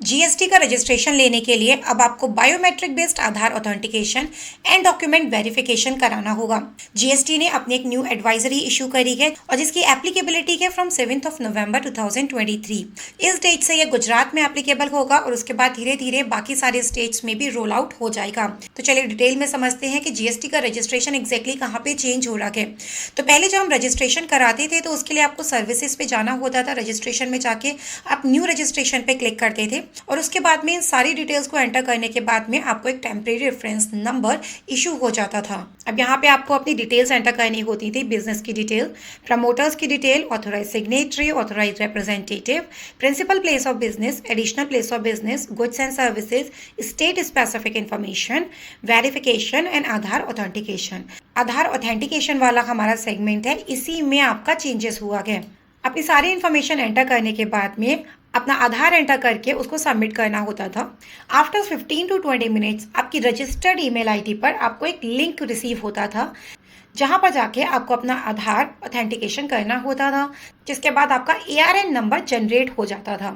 GST का registration लेने के लिए अब आपको biometric based Aadhaar authentication and document verification कराना होगा। जीएसटी ने अपनी एक न्यू एडवाइजरी इशू करी है और जिसकी एप्लीकेबिलिटी है फ्रॉम 7 नवंबर 2023। इस डेट से ये गुजरात में एप्लीकेबल होगा और उसके बाद धीरे धीरे बाकी सारे स्टेट्स में भी रोल आउट हो जाएगा। तो चलिए डिटेल में समझते हैं कि जीएसटी का रजिस्ट्रेशन एग्जैक्टली कहाँ पे चेंज हो रहा है। तो पहले जब हम रजिस्ट्रेशन कराते थे तो उसके लिए आपको सर्विसेज पे जाना होता था। रजिस्ट्रेशन में जाके आप न्यू रजिस्ट्रेशन पे क्लिक करते थे और उसके बाद में इन सारी डिटेल्स को एंटर करने के बाद में आपको एक टेम्परेरी रेफरेंस नंबर इशू हो जाता था। अब यहाँ पे आपको अपनी डिटेल्स एंटर करनी होती थी। बिजनेस की डिटेल, प्रमोटर्स की detail, authorise signatory, authorise representative, principal place of business, additional place of business, goods and services, state specific information, verification and Aadhaar authentication. Aadhaar authentication वाला हमारा सेगमेंट है, इसी में आपका चेंजेस हुआ है। अपनी सारी इन्फॉर्मेशन एंटर करने के बाद में अपना आधार एंटर करके उसको सबमिट करना होता था। आफ्टर 15 to 20 मिनट्स आपकी रजिस्टर्ड ईमेल आईडी पर आपको एक लिंक रिसीव होता था, जहां पर जाके आपको अपना आधार ऑथेंटिकेशन करना होता था, जिसके बाद आपका ARN नंबर जनरेट हो जाता था।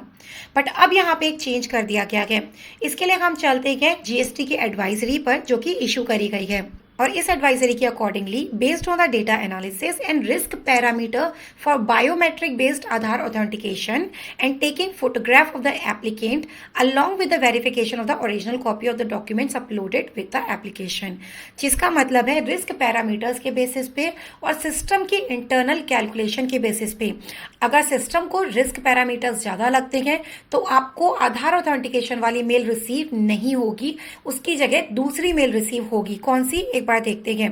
बट अब यहाँ पे एक चेंज कर दिया गया है। इसके लिए हम चलते हैं जीएसटी की एडवाइजरी पर, जो कि इशू करी गई है। और इस एडवाइजरी के accordingly based on the data analysis and risk parameter for biometric based Aadhaar authentication and taking photograph of the applicant along with the verification of the original copy of the documents uploaded with the application. जिसका मतलब है risk parameters के basis पे और system की internal calculation के basis पे, अगर सिस्टम को रिस्क पैरामीटर्स ज्यादा लगते हैं तो आपको आधार ऑथेंटिकेशन वाली मेल रिसीव नहीं होगी, उसकी जगह दूसरी मेल रिसीव होगी। कौन सी, एक बार देखते हैं।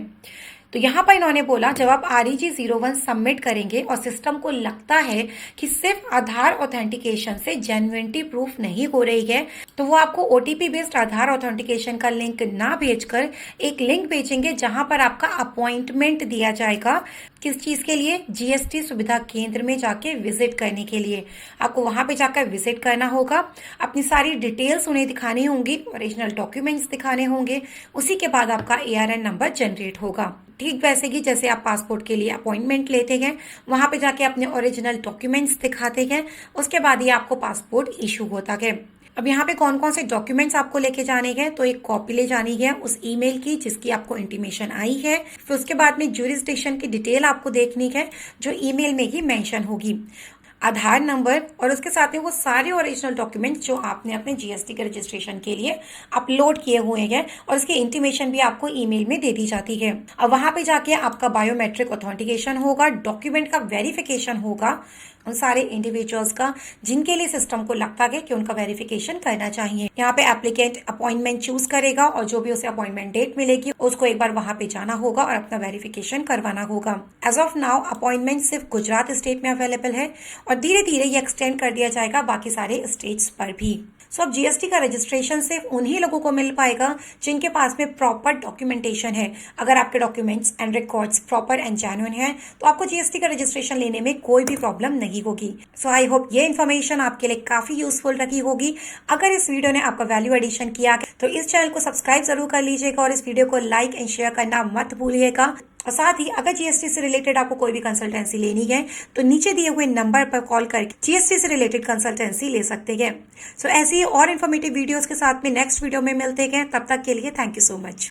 तो यहाँ पर इन्होंने बोला जब आप REG 01 सबमिट करेंगे और सिस्टम को लगता है कि सिर्फ आधार ऑथेंटिकेशन से जेन्युइनिटी प्रूफ नहीं हो रही है, तो वो आपको OTP बेस्ड आधार ऑथेंटिकेशन का लिंक ना भेजकर एक लिंक भेजेंगे जहां पर आपका अपॉइंटमेंट दिया जाएगा। किस चीज के लिए? जीएसटी सुविधा केंद्र में जाके विजिट करने के लिए। आपको वहां पे जाकर विजिट करना होगा, अपनी सारी डिटेल्स उन्हें दिखानी होंगी, ओरिजिनल डॉक्यूमेंट्स दिखाने होंगे, उसी के बाद आपका ARN नंबर जनरेट होगा। ठीक वैसे ही जैसे आप पासपोर्ट के लिए अपॉइंटमेंट लेते हैं, वहां पे जाके अपने ओरिजिनल डॉक्यूमेंट्स दिखाते हैं, उसके बाद ही आपको पासपोर्ट इशू होता है। अब यहाँ पे कौन कौन से डॉक्यूमेंट्स आपको लेके जाने हैं, तो एक कॉपी ले जानी है उस ईमेल की जिसकी आपको इंटीमेशन आई है। फिर उसके बाद में ज्यूरिसडिक्शन की डिटेल आपको देखनी है जो ईमेल में ही मेंशन होगी, आधार नंबर और उसके साथ में वो सारे ओरिजिनल डॉक्यूमेंट्स जो आपने अपने जीएसटी के रजिस्ट्रेशन के लिए अपलोड किए हुए हैं, और उसकी इंटीमेशन भी आपको ईमेल में दे दी जाती है। अब वहां पे जाके आपका बायोमेट्रिक ऑथेंटिकेशन होगा, डॉक्यूमेंट का वेरिफिकेशन होगा उन सारे इंडिविजुअल्स का जिनके लिए सिस्टम को लगता है कि उनका वेरिफिकेशन करना चाहिए। यहाँ पे एप्लीकेंट अपॉइंटमेंट चूज करेगा और जो भी उसे अपॉइंटमेंट डेट मिलेगी उसको एक बार वहां पे जाना होगा और अपना वेरिफिकेशन करवाना होगा। एज ऑफ नाउ अपॉइंटमेंट सिर्फ गुजरात स्टेट में अवेलेबल है और धीरे धीरे ये एक्सटेंड कर दिया जाएगा बाकी सारे स्टेट्स पर भी। सो अब जीएसटी का रजिस्ट्रेशन सिर्फ उन्हीं लोगों को मिल पाएगा जिनके पास में प्रॉपर डॉक्यूमेंटेशन है। अगर आपके documents and records proper and genuine है तो आपको जीएसटी का रजिस्ट्रेशन लेने में कोई भी प्रॉब्लम नहीं होगी। सो आई होप ये इन्फॉर्मेशन आपके लिए काफी यूजफुल रही होगी। अगर इस वीडियो ने आपका वैल्यू एडिशन किया तो इस चैनल को सब्सक्राइब जरूर कर लीजिएगा और इस वीडियो को लाइक एंड शेयर करना मत भूलिएगा। और साथ ही अगर जीएसटी से रिलेटेड आपको कोई भी कंसल्टेंसी लेनी है तो नीचे दिए हुए नंबर पर कॉल करके जीएसटी से रिलेटेड कंसल्टेंसी ले सकते हैं। सो ऐसी और इन्फॉर्मेटिव वीडियोस के साथ में नेक्स्ट वीडियो में मिलते हैं। तब तक के लिए थैंक यू सो मच।